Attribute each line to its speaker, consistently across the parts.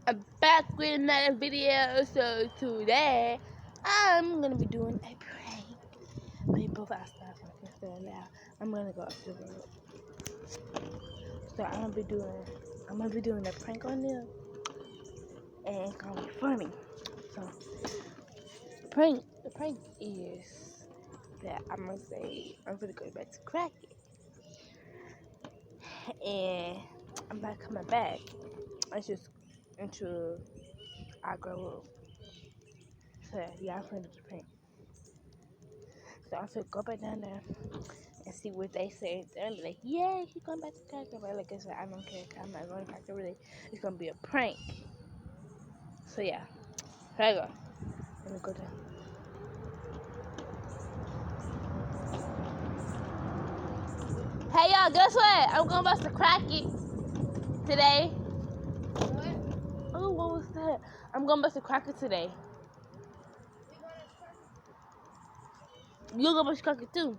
Speaker 1: I'm back with another video. So today I'm gonna be doing a prank. We both outside so now I'm gonna go up the road. So I'm gonna be doing a prank on them, and it's gonna be funny. So the prank is that I'm gonna go back to crack it, and I'm about coming back. It's just into our girl. So yeah, I'm gonna do the prank. So I'm gonna go back down there and see what they say. They're like, yeah, he's going back to crack it. But like I said, I don't care. I'm not going to crack it. Really, it's gonna be a prank. So yeah, here I go. Let me go down. Hey y'all, guess what? I'm going back to crack it today. What? Oh, what was that? I'm going back to crack it today. You're going back to crack it too.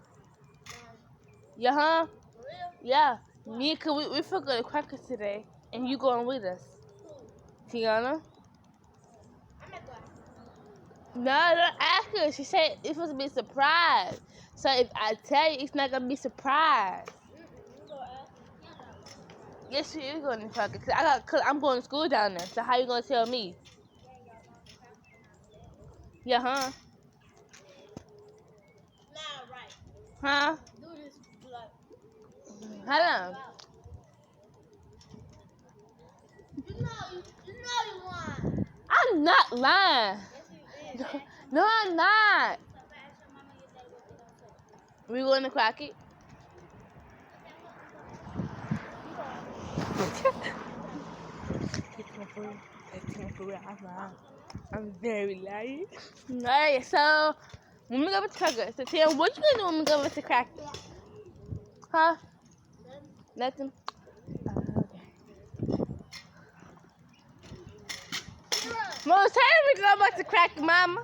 Speaker 1: Yeah, huh? For real? Yeah. Me, cause we forgot to crack it today, and you going with us. Tiana? I'm not going. No, don't ask her. She said it's supposed to be a surprise. So if I tell you, it's not gonna be a surprise. Yes, she is going to crack it. Cause I'm going to school down there. So how you gonna tell me? Yeah, huh? Nah, right. Huh? Do this like. Hold on. You know you lying. I'm not lying. Yes, no, I'm not. We going to crack it? I'm very lying. Alright, so when we go to crack it, so Tim, what you gonna do when we go to crack it? Huh? Nothing. Okay. Most time we go back to crack it, mama.